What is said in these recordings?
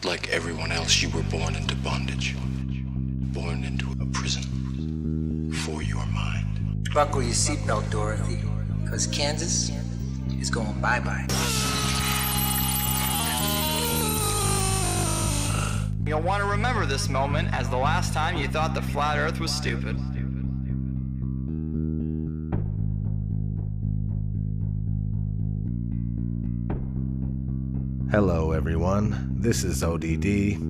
Like everyone else, you were born into bondage. Born into a prison for your mind. Buckle your seatbelt, Dorothy, because Kansas is going bye-bye. You'll want to remember this moment as the last time you thought the flat earth was stupid. Hello everyone, this is ODD,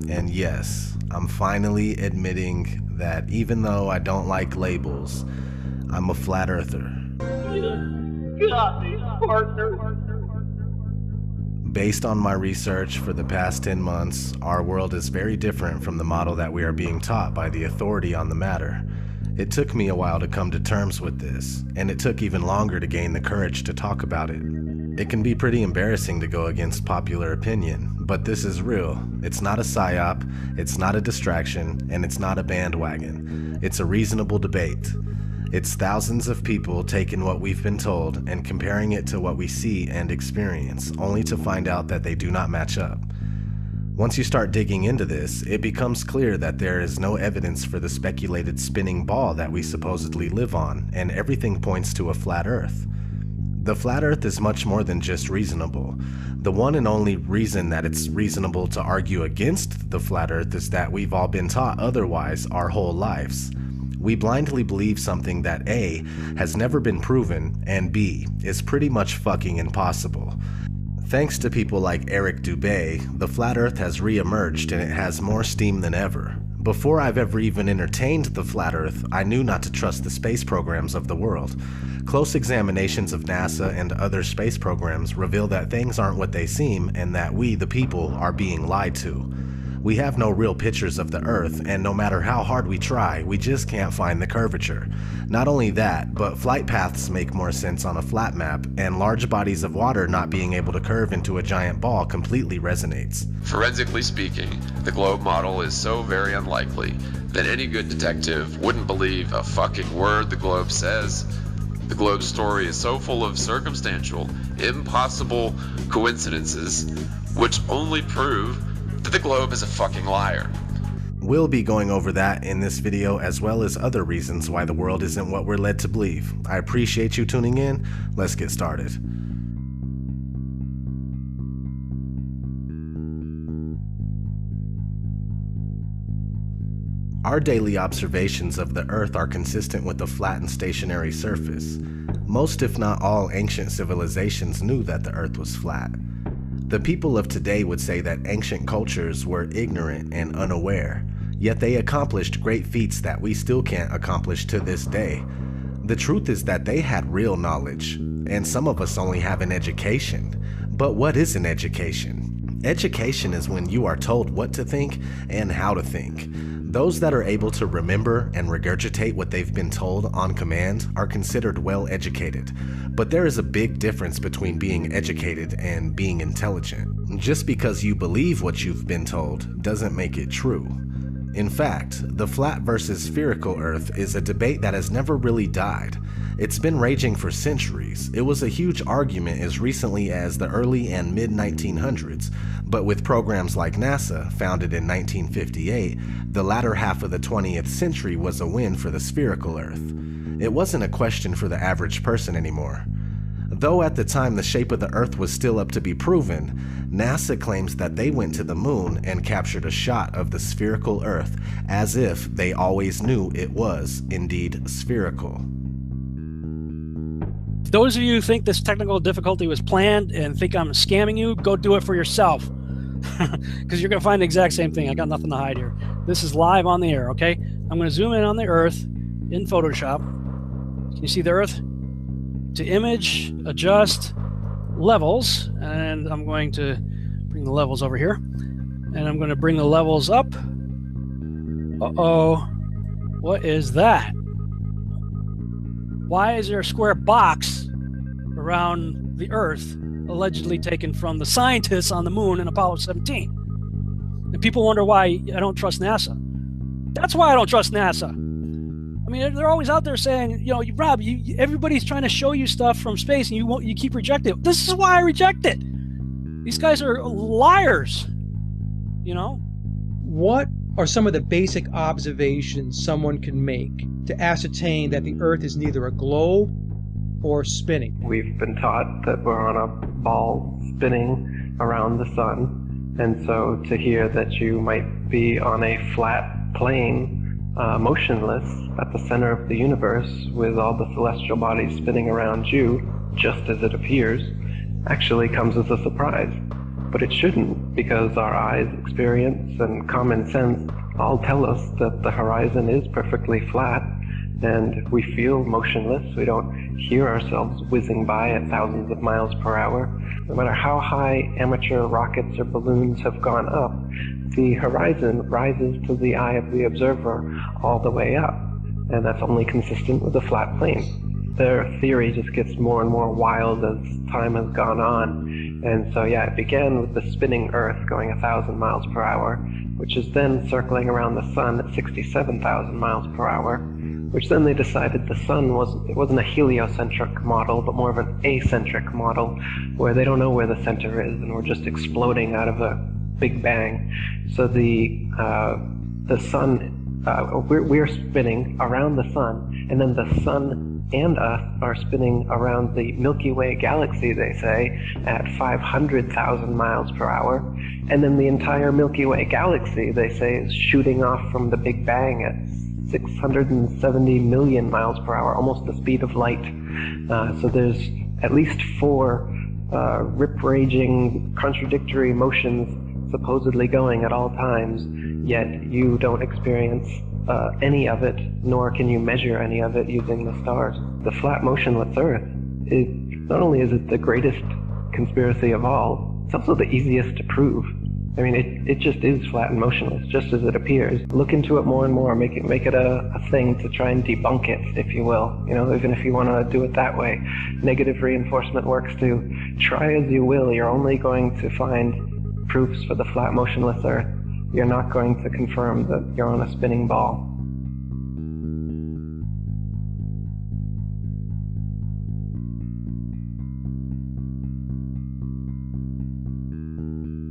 and yes, I'm finally admitting that even though I don't like labels, I'm a flat earther. Based on my research for the past 10 months, our world is very different from the model that we are being taught by the authority on the matter. It took me a while to come to terms with this, and it took even longer to gain the courage to talk about it. It can be pretty embarrassing to go against popular opinion, but this is real. It's not a psyop, it's not a distraction, and it's not a bandwagon. It's a reasonable debate. It's thousands of people taking what we've been told and comparing it to what we see and experience, only to find out that they do not match up. Once you start digging into this, it becomes clear that there is no evidence for the speculated spinning ball that we supposedly live on, and everything points to a flat earth. The flat earth is much more than just reasonable. The one and only reason that it's reasonable to argue against the flat earth is that we've all been taught otherwise our whole lives. We blindly believe something that A, has never been proven, and B, is pretty much fucking impossible. Thanks to people like Eric Dubay, the flat earth has re-emerged and it has more steam than ever. Before I've ever even entertained the flat earth, I knew not to trust the space programs of the world. Close examinations of NASA and other space programs reveal that things aren't what they seem and that we, the people, are being lied to. We have no real pictures of the Earth, and no matter how hard we try, we just can't find the curvature. Not only that, but flight paths make more sense on a flat map, and large bodies of water not being able to curve into a giant ball completely resonates. Forensically speaking, the globe model is so very unlikely that any good detective wouldn't believe a fucking word the globe says. The globe story is so full of circumstantial, impossible coincidences, which only prove that the globe is a fucking liar. We'll be going over that in this video, as well as other reasons why the world isn't what we're led to believe. I appreciate you tuning in. Let's get started. Our daily observations of the Earth are consistent with a flat and stationary surface. Most, if not all, ancient civilizations knew that the Earth was flat. The people of today would say that ancient cultures were ignorant and unaware, yet they accomplished great feats that we still can't accomplish to this day. The truth is that they had real knowledge, and some of us only have an education. But what is an education? Education is when you are told what to think and how to think. Those that are able to remember and regurgitate what they've been told on command are considered well educated. But there is a big difference between being educated and being intelligent. Just because you believe what you've been told doesn't make it true. In fact, the flat versus spherical Earth is a debate that has never really died. It's been raging for centuries. It was a huge argument as recently as the early and mid-1900s, but with programs like NASA, founded in 1958, the latter half of the 20th century was a win for the spherical Earth. It wasn't a question for the average person anymore. Though at the time the shape of the Earth was still up to be proven, NASA claims that they went to the moon and captured a shot of the spherical Earth as if they always knew it was indeed spherical. Those of you who think this technical difficulty was planned and think I'm scamming you, go do it for yourself. Because you're going to find the exact same thing. I got nothing to hide here. This is live on the air, okay? I'm going to zoom in on the Earth in Photoshop. Can you see the Earth? To image, adjust, levels, and I'm going to bring the levels over here. And I'm going to bring the levels up. Uh-oh. What is that? Why is there a square box around the Earth allegedly taken from the scientists on the moon in Apollo 17? And people wonder why I don't trust NASA. That's why I don't trust NASA. I mean, they're always out there saying, you know, Rob, everybody's trying to show you stuff from space and you keep rejecting it. This is why I reject it. These guys are liars. you know? What are some of the basic observations someone can make to ascertain that the Earth is neither a globe or spinning? We've been taught that we're on a ball spinning around the sun, and so to hear that you might be on a flat plane, motionless at the center of the universe with all the celestial bodies spinning around you, just as it appears, actually comes as a surprise. But it shouldn't, because our eyes, experience, and common sense all tell us that the horizon is perfectly flat, and we feel motionless. We don't hear ourselves whizzing by at thousands of miles per hour. No matter how high amateur rockets or balloons have gone up, the horizon rises to the eye of the observer all the way up, and that's only consistent with a flat plane. Their theory just gets more and more wild as time has gone on. And so, yeah, it began with the spinning Earth going 1,000 miles per hour, which is then circling around the sun at 67,000 miles per hour, which then they decided the sun wasn't a heliocentric model, but more of an acentric model, where they don't know where the center is, and we're just exploding out of a big bang. So the sun, we're spinning around the sun, and then the sun and us are spinning around the Milky Way galaxy, they say, at 500,000 miles per hour. And then the entire Milky Way galaxy, they say, is shooting off from the Big Bang at 670 million miles per hour, almost the speed of light. So there's at least 4 rip-raging, contradictory motions supposedly going at all times, yet you don't experience any of it, nor can you measure any of it using the stars. The flat motionless Earth, not only is it the greatest conspiracy of all, it's also the easiest to prove. I mean, it just is flat and motionless, just as it appears. Look into it more and more, make it a thing to try and debunk it, if you will. You know, even if you want to do it that way. Negative reinforcement works too. Try as you will, you're only going to find proofs for the flat motionless Earth. You're not going to confirm that you're on a spinning ball.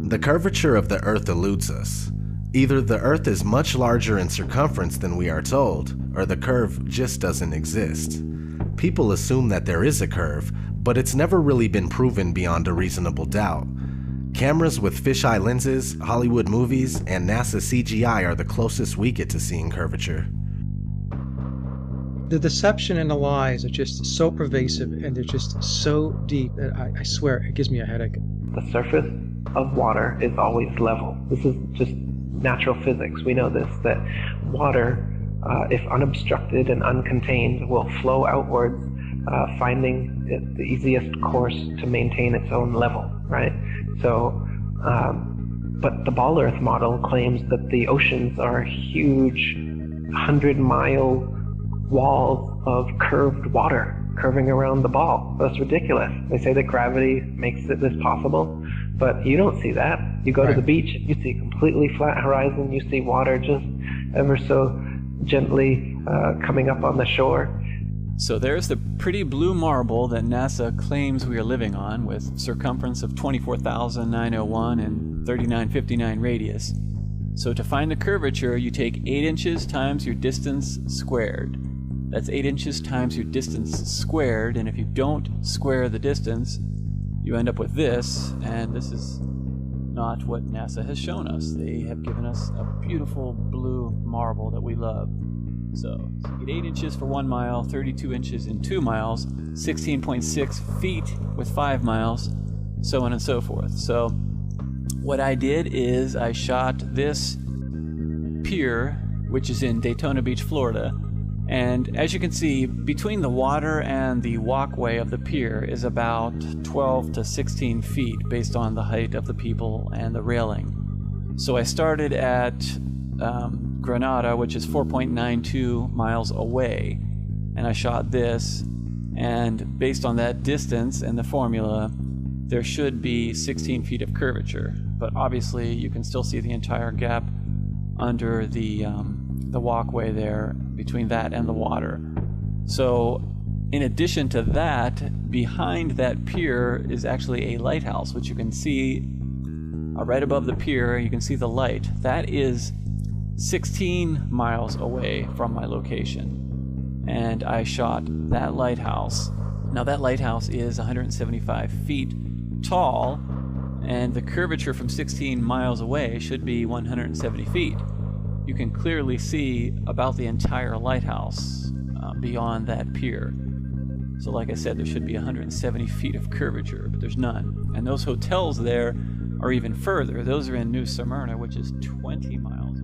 The curvature of the Earth eludes us. Either the Earth is much larger in circumference than we are told, or the curve just doesn't exist. People assume that there is a curve, but it's never really been proven beyond a reasonable doubt. Cameras with fisheye lenses, Hollywood movies, and NASA CGI are the closest we get to seeing curvature. The deception and the lies are just so pervasive, and they're just so deep that I swear it gives me a headache. The surface of water is always level. This is just natural physics. We know this, that water, if unobstructed and uncontained, will flow outwards, finding it the easiest course to maintain its own level, right? So, but the Ball Earth model claims that the oceans are huge 100-mile walls of curved water curving around the ball. That's ridiculous. They say that gravity makes this possible, but you don't see that. You go to the beach, you see a completely flat horizon, you see water just ever so gently coming up on the shore. So there's the pretty blue marble that NASA claims we are living on, with circumference of 24,901 and 3959 radius. So to find the curvature, you take 8 inches times your distance squared. That's 8 inches times your distance squared, and if you don't square the distance, you end up with this, and this is not what NASA has shown us. They have given us a beautiful blue marble that we love. So you get 8 inches for 1 mile, 32 inches in 2 miles, 16.6 feet with 5 miles, so on and so forth. So what I did is I shot this pier, which is in Daytona Beach, Florida, and as you can see, between the water and the walkway of the pier is about 12 to 16 feet based on the height of the people and the railing. So I started at Granada, which is 4.92 miles away, and I shot this, and based on that distance and the formula, there should be 16 feet of curvature, but obviously you can still see the entire gap under the walkway there between that and the water. So in addition to that, behind that pier is actually a lighthouse, which you can see right above the pier. You can see the light. That is 16 miles away from my location. And I shot that lighthouse. Now that lighthouse is 175 feet tall, and the curvature from 16 miles away should be 170 feet. You can clearly see about the entire lighthouse beyond that pier. So like I said, there should be 170 feet of curvature, but there's none. And those hotels there are even further. Those are in New Smyrna, which is 20 miles.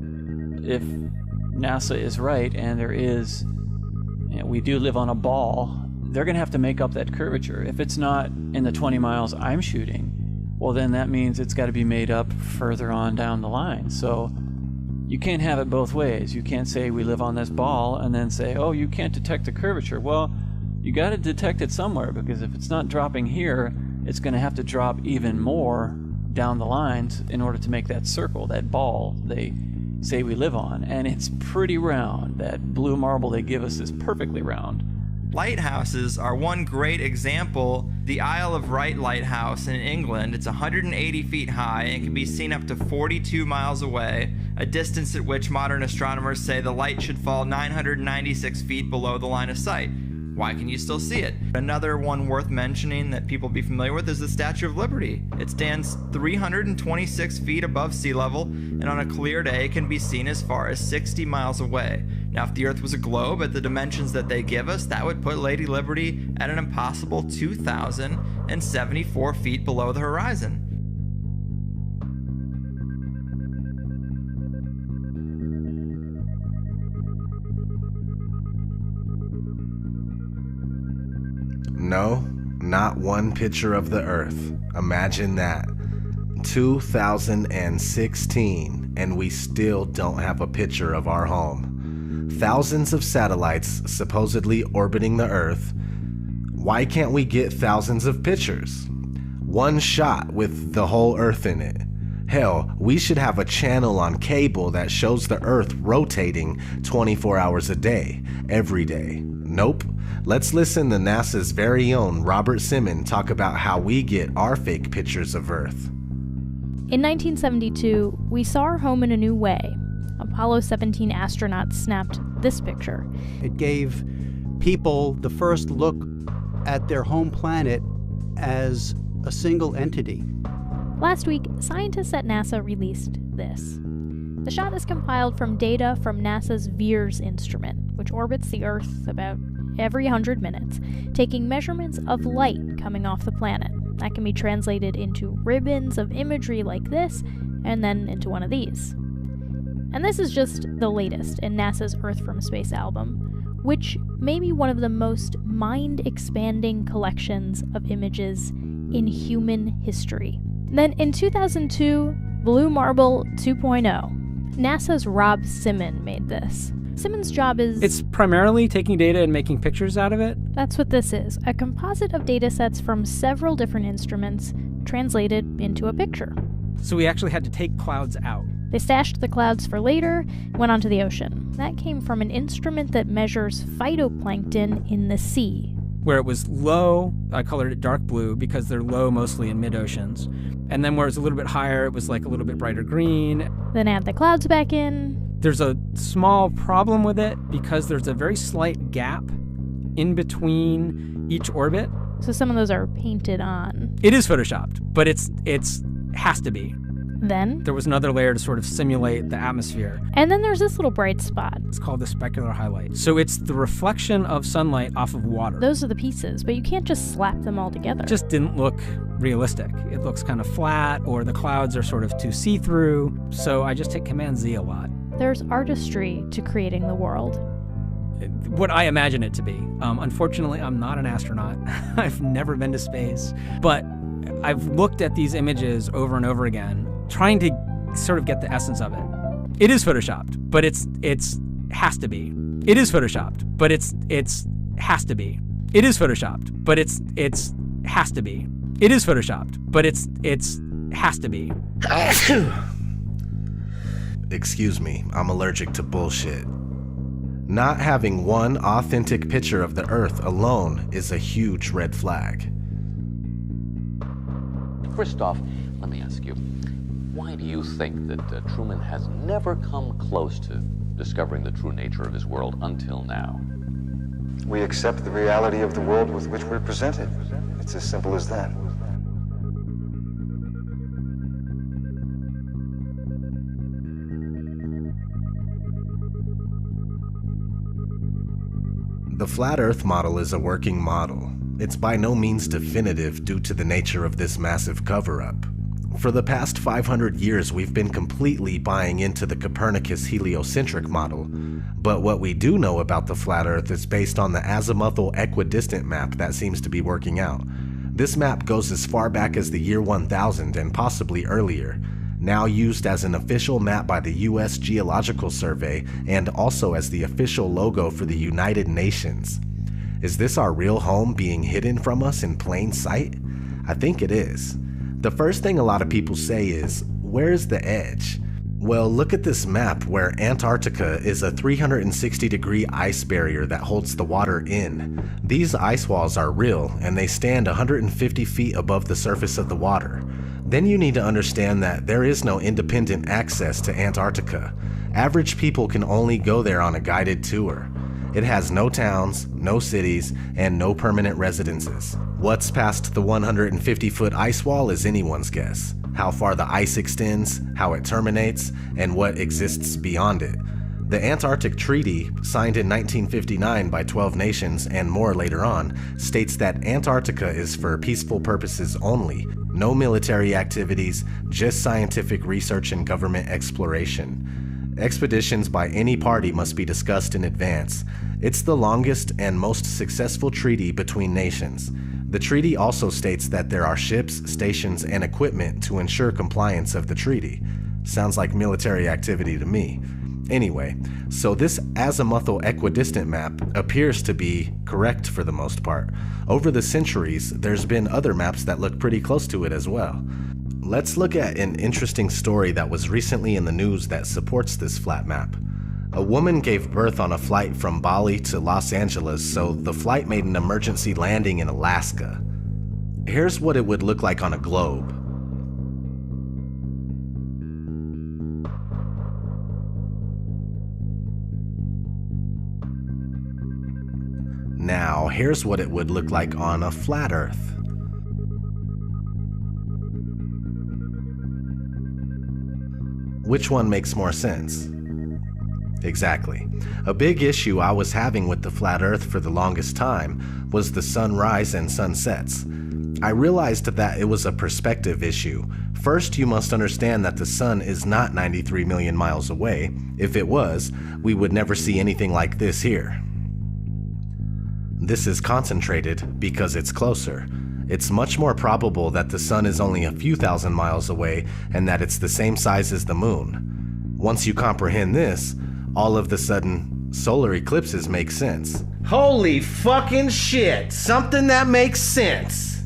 If NASA is right, and there is, we do live on a ball, they're going to have to make up that curvature. If it's not in the 20 miles I'm shooting, well, then that means it's got to be made up further on down the line. So you can't have it both ways. You can't say we live on this ball and then say, oh, you can't detect the curvature. Well, you got to detect it somewhere, because if it's not dropping here, it's going to have to drop even more down the lines in order to make that circle, that ball they say we live on. And it's pretty round. That blue marble they give us is perfectly round. Lighthouses are one great example. The Isle of Wight Lighthouse in England, it's 180 feet high and can be seen up to 42 miles away, a distance at which modern astronomers say the light should fall 996 feet below the line of sight. Why can you still see it? Another one worth mentioning that people be familiar with is the Statue of Liberty. It stands 326 feet above sea level, and on a clear day can be seen as far as 60 miles away. Now, if the Earth was a globe at the dimensions that they give us, that would put Lady Liberty at an impossible 2,074 feet below the horizon. No, not one picture of the Earth. Imagine that. 2016, and we still don't have a picture of our home. Thousands of satellites supposedly orbiting the Earth. Why can't we get thousands of pictures? One shot with the whole Earth in it. Hell, we should have a channel on cable that shows the Earth rotating 24 hours a day, every day. Nope. Let's listen to NASA's very own Robert Simmons talk about how we get our fake pictures of Earth. In 1972, we saw our home in a new way. Apollo 17 astronauts snapped this picture. It gave people the first look at their home planet as a single entity. Last week, scientists at NASA released this. The shot is compiled from data from NASA's VEERS instrument, which orbits the Earth about every 100 minutes, taking measurements of light coming off the planet. That can be translated into ribbons of imagery like this, and then into one of these. And this is just the latest in NASA's Earth from Space album, which may be one of the most mind-expanding collections of images in human history. Then in 2002, Blue Marble 2.0, NASA's Rob Simmons made this. Simmons' job is... It's primarily taking data and making pictures out of it. That's what this is, a composite of data sets from several different instruments translated into a picture. So we actually had to take clouds out. They stashed the clouds for later, went onto the ocean. That came from an instrument that measures phytoplankton in the sea. Where it was low, I colored it dark blue because they're low mostly in mid-oceans. And then where it was a little bit higher, it was like a little bit brighter green. Then add the clouds back in. There's a small problem with it because there's a very slight gap in between each orbit. So some of those are painted on. It is photoshopped, but it's has to be. Then there was another layer to sort of simulate the atmosphere. And then there's this little bright spot. It's called the specular highlight. So it's the reflection of sunlight off of water. Those are the pieces, but you can't just slap them all together. It just didn't look realistic. It looks kind of flat, or the clouds are sort of too see-through. So I just hit Command-Z a lot. There's artistry to creating the world. What I imagine it to be. Unfortunately, I'm not an astronaut. I've never been to space. But I've looked at these images over and over again, trying to sort of get the essence of it. It is photoshopped, but it's has to be. It is photoshopped, but it's has to be. It is photoshopped, but it's has to be. It is photoshopped, but it's has to be. Excuse me, I'm allergic to bullshit. Not having one authentic picture of the Earth alone is a huge red flag. Christoph, let me ask you, Why do you think that Truman has never come close to discovering the true nature of his world until now? We accept the reality of the world with which we're presented. It's as simple as that. The flat Earth model is a working model. It's by no means definitive due to the nature of this massive cover-up. For the past 500 years, we've been completely buying into the Copernicus heliocentric model, but what we do know about the flat Earth is based on the azimuthal equidistant map that seems to be working out. This map goes as far back as the year 1000 and possibly earlier, now used as an official map by the U.S. Geological Survey and also as the official logo for the United Nations. Is this our real home being hidden from us in plain sight? I think it is. The first thing a lot of people say is, where's the edge? Well, look at this map where Antarctica is a 360-degree ice barrier that holds the water in. These ice walls are real, and they stand 150 feet above the surface of the water. Then you need to understand that there is no independent access to Antarctica. Average people can only go there on a guided tour. It has no towns, no cities, and no permanent residences. What's past the 150-foot ice wall is anyone's guess. How far the ice extends, how it terminates, and what exists beyond it. The Antarctic Treaty, signed in 1959 by 12 nations and more later on, states that Antarctica is for peaceful purposes only, no military activities, just scientific research and government exploration. Expeditions by any party must be discussed in advance. It's the longest and most successful treaty between nations. The treaty also states that there are ships, stations, and equipment to ensure compliance of the treaty. Sounds like military activity to me. Anyway, so this azimuthal equidistant map appears to be correct for the most part. Over the centuries, there's been other maps that look pretty close to it as well. Let's look at an interesting story that was recently in the news that supports this flat map. A woman gave birth on a flight from Bali to Los Angeles, so the flight made an emergency landing in Alaska. Here's what it would look like on a globe. Now, here's what it would look like on a flat Earth. Which one makes more sense? Exactly. A big issue I was having with the flat Earth for the longest time was the sunrise and sunsets. I realized that it was a perspective issue. First, you must understand that the sun is not 93 million miles away. If it was, we would never see anything like this here. This is concentrated because it's closer. It's much more probable that the sun is only a few thousand miles away and that it's the same size as the moon. Once you comprehend this, all of the sudden, solar eclipses make sense. Holy fucking shit! Something that makes sense!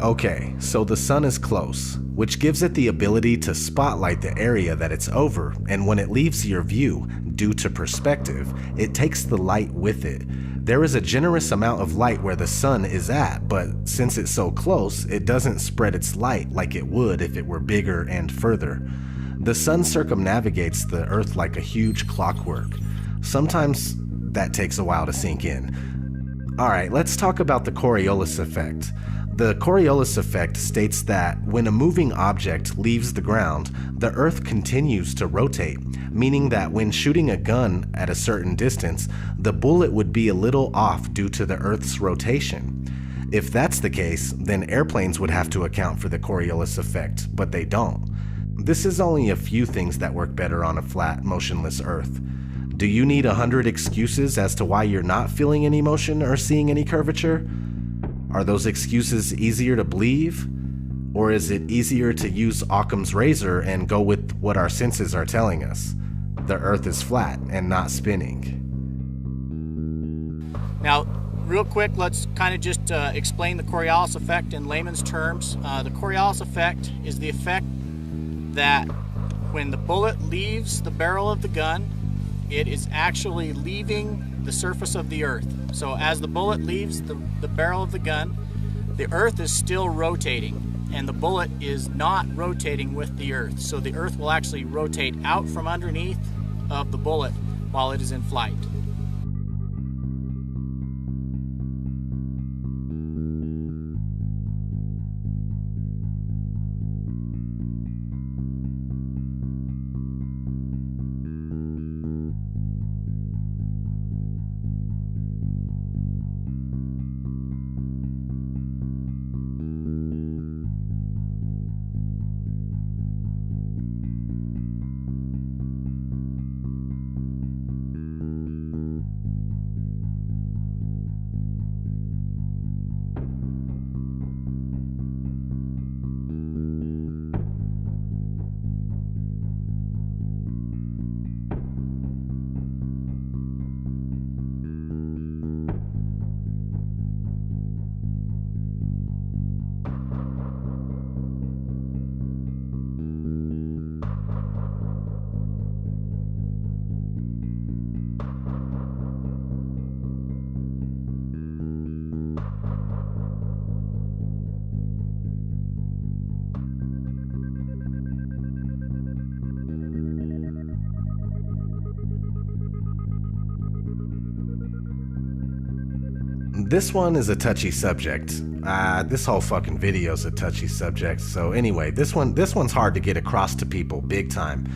Okay, so the sun is close, which gives it the ability to spotlight the area that it's over, and when it leaves your view, due to perspective, it takes the light with it. There is a generous amount of light where the sun is at, but since it's so close, it doesn't spread its light like it would if it were bigger and further. The sun circumnavigates the Earth like a huge clockwork. Sometimes that takes a while to sink in. Alright, let's talk about the Coriolis effect. The Coriolis effect states that when a moving object leaves the ground, the Earth continues to rotate, meaning that when shooting a gun at a certain distance, the bullet would be a little off due to the Earth's rotation. If that's the case, then airplanes would have to account for the Coriolis effect, but they don't. This is only a few things that work better on a flat, motionless Earth. Do you need 100 excuses as to why you're not feeling any motion or seeing any curvature? Are those excuses easier to believe? Or is it easier to use Occam's razor and go with what our senses are telling us? The Earth is flat and not spinning. Now, real quick, let's kind of just explain the Coriolis effect in layman's terms. The Coriolis effect is the effect that when the bullet leaves the barrel of the gun, it is actually leaving the surface of the Earth. So as the bullet leaves the barrel of the gun, the Earth is still rotating. and the bullet is not rotating with the Earth. So the Earth will actually rotate out from underneath of the bullet while it is in flight. This one is a touchy subject. This whole fucking video is a touchy subject. So anyway, this one's hard to get across to people big time.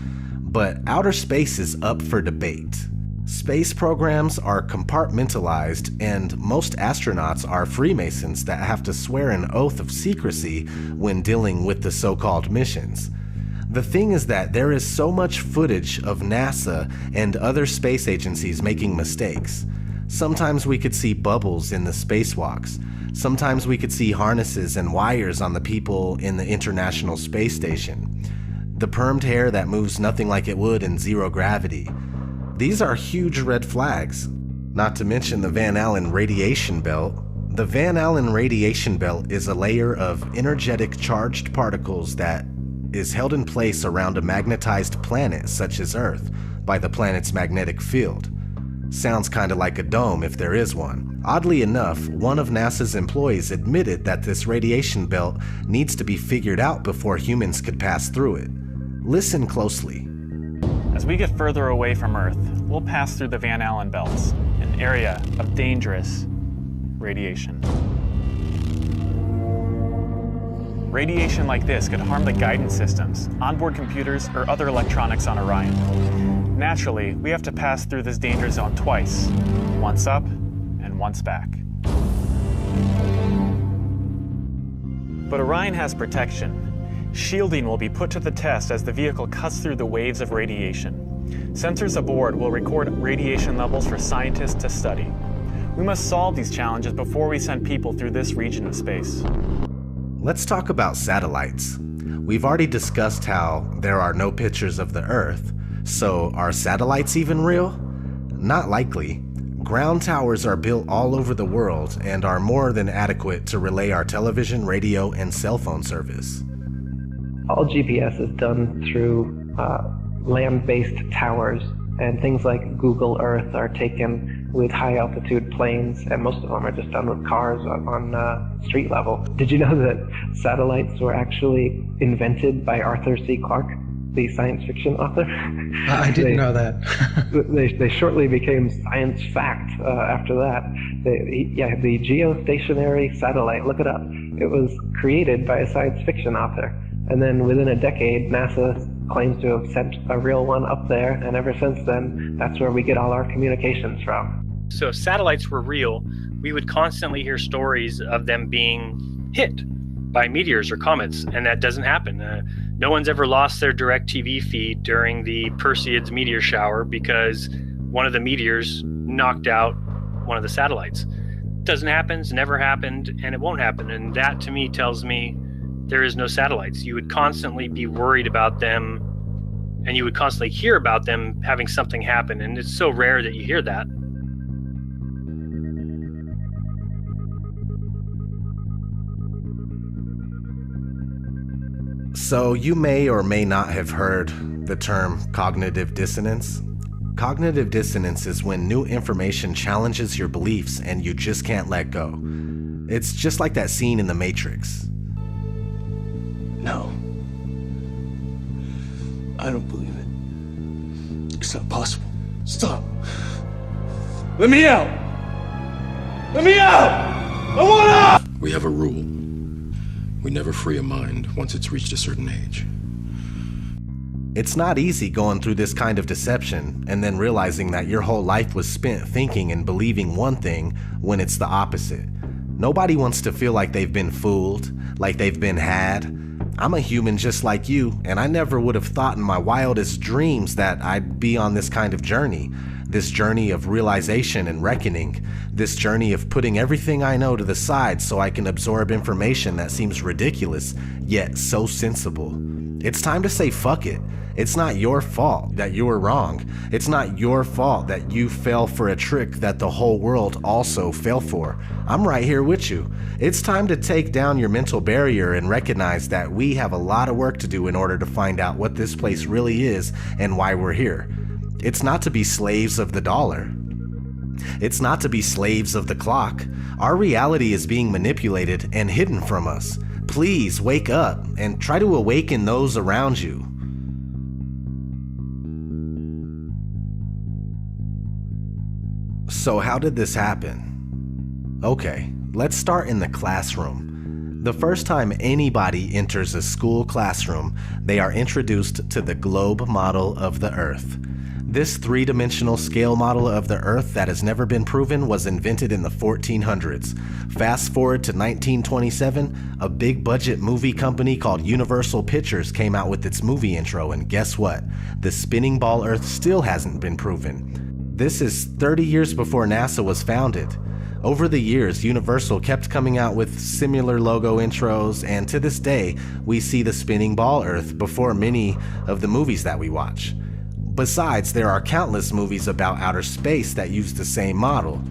But outer space is up for debate. Space programs are compartmentalized, and most astronauts are Freemasons that have to swear an oath of secrecy when dealing with the so-called missions. The thing is that there is so much footage of NASA and other space agencies making mistakes. Sometimes we could see bubbles in the spacewalks. Sometimes we could see harnesses and wires on the people in the International Space Station. The permed hair that moves nothing like it would in zero gravity. These are huge red flags. Not to mention the Van Allen radiation belt. The Van Allen radiation belt is a layer of energetic charged particles that is held in place around a magnetized planet such as Earth by the planet's magnetic field. Sounds kinda like a dome if there is one. Oddly enough, one of NASA's employees admitted that this radiation belt needs to be figured out before humans could pass through it. Listen closely. As we get further away from Earth, we'll pass through the Van Allen belts, an area of dangerous radiation. Radiation like this could harm the guidance systems, onboard computers, or other electronics on Orion. Naturally, we have to pass through this danger zone twice, once up and once back. But Orion has protection. Shielding will be put to the test as the vehicle cuts through the waves of radiation. Sensors aboard will record radiation levels for scientists to study. We must solve these challenges before we send people through this region of space. Let's talk about satellites. We've already discussed how there are no pictures of the Earth, so are satellites even real? Not likely. Ground towers are built all over the world and are more than adequate to relay our television, radio, and cell phone service. All GPS is done through land-based towers, and things like Google Earth are taken with high-altitude planes, and most of them are just done with cars on street level. Did you know that satellites were actually invented by Arthur C. Clarke, the science fiction author? I didn't know that. They shortly became science fact after that. The geostationary satellite, look it up. It was created by a science fiction author. And then within a decade, NASA claims to have sent a real one up there, and ever since then, that's where we get all our communications from. So if satellites were real, we would constantly hear stories of them being hit by meteors or comets, and that doesn't happen. No one's ever lost their direct TV feed during the Perseids meteor shower because one of the meteors knocked out one of the satellites. Doesn't happen, it's never happened, and it won't happen. And that to me tells me there is no satellites. You would constantly be worried about them, and you would constantly hear about them having something happen, and it's so rare that you hear that. So you may or may not have heard the term cognitive dissonance. Cognitive dissonance is when new information challenges your beliefs and you just can't let go. It's just like that scene in The Matrix. No. I don't believe it. It's not possible. Stop. Let me out! Let me out! I want out! We have a rule. We never free a mind once it's reached a certain age. It's not easy going through this kind of deception and then realizing that your whole life was spent thinking and believing one thing when it's the opposite. Nobody wants to feel like they've been fooled, like they've been had. I'm a human just like you, and I never would have thought in my wildest dreams that I'd be on this kind of journey. This journey of realization and reckoning. This journey of putting everything I know to the side so I can absorb information that seems ridiculous, yet so sensible. It's time to say fuck it. It's not your fault that you were wrong. It's not your fault that you fell for a trick that the whole world also fell for. I'm right here with you. It's time to take down your mental barrier and recognize that we have a lot of work to do in order to find out what this place really is and why we're here. It's not to be slaves of the dollar. It's not to be slaves of the clock. Our reality is being manipulated and hidden from us. Please wake up and try to awaken those around you. So how did this happen? Okay, let's start in the classroom. The first time anybody enters a school classroom, they are introduced to the globe model of the Earth. This three-dimensional scale model of the Earth that has never been proven was invented in the 1400s. Fast forward to 1927, a big-budget movie company called Universal Pictures came out with its movie intro, and guess what? The spinning ball Earth still hasn't been proven. This is 30 years before NASA was founded. Over the years, Universal kept coming out with similar logo intros, and to this day, we see the spinning ball Earth before many of the movies that we watch. Besides, there are countless movies about outer space that use the same model.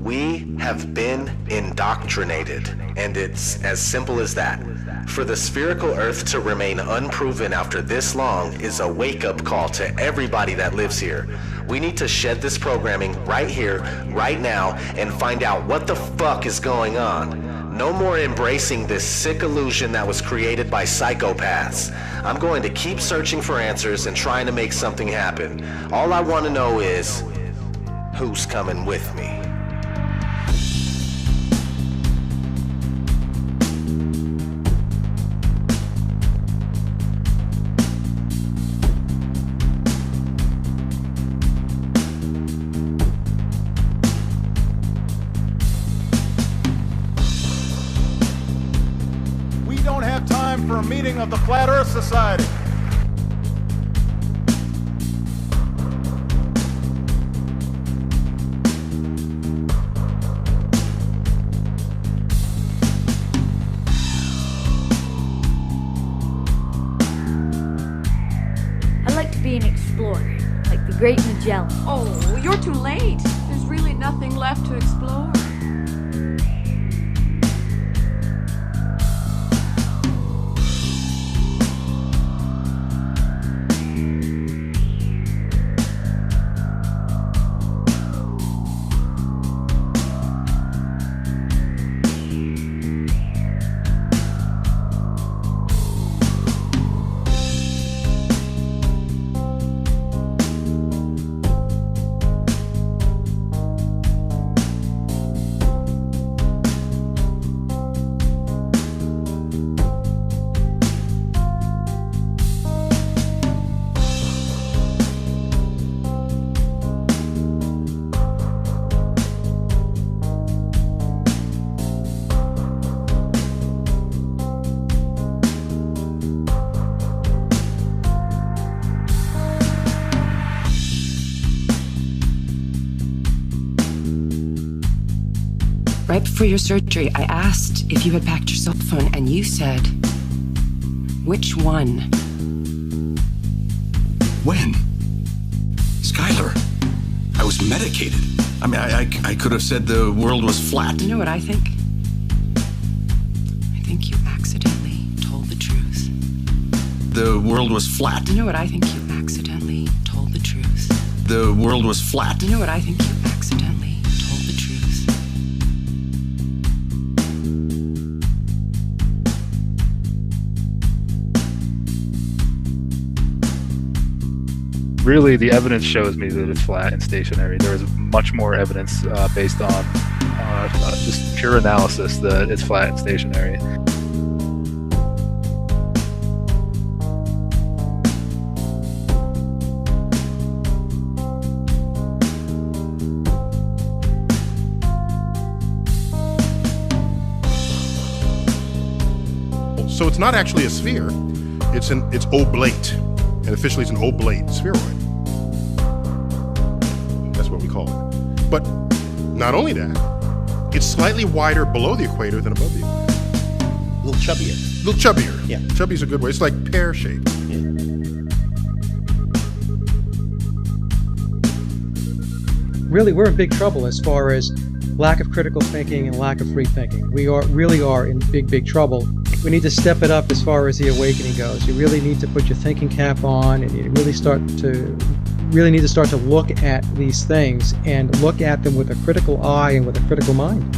We have been indoctrinated, and it's as simple as that. For the spherical Earth to remain unproven after this long is a wake-up call to everybody that lives here. We need to shed this programming right here, right now, and find out what the fuck is going on. No more embracing this sick illusion that was created by psychopaths. I'm going to keep searching for answers and trying to make something happen. All I want to know is, who's coming with me? For a meeting of the Flat Earth Society. I'd like to be an explorer, like the Great Magellan. Oh, you're too late. There's really nothing left to explore. Right before your surgery, I asked if you had packed your cell phone, and you said, which one? When? Skylar, I was medicated. I mean, I could have said the world was flat. You know what I think? I think you accidentally told the truth. The world was flat. You know what I think? You accidentally told the truth. The world was flat. You know what I think? You accidentally told the truth. really the evidence shows me that it's flat and stationary. There is much more evidence based on just pure analysis that it's flat and stationary. So it's not actually a sphere, it's oblate, and officially it's an oblate spheroid. That's what we call it. But not only that, it's slightly wider below the equator than above the equator. A little chubbier. A little chubbier. Yeah. Chubby's a good way. It's like pear-shaped. Yeah. Really, we're in big trouble as far as lack of critical thinking and lack of free thinking. We really are in big trouble. We need to step it up as far as the awakening goes. You really need to put your thinking cap on, and you really need to start to look at these things and look at them with a critical eye and with a critical mind.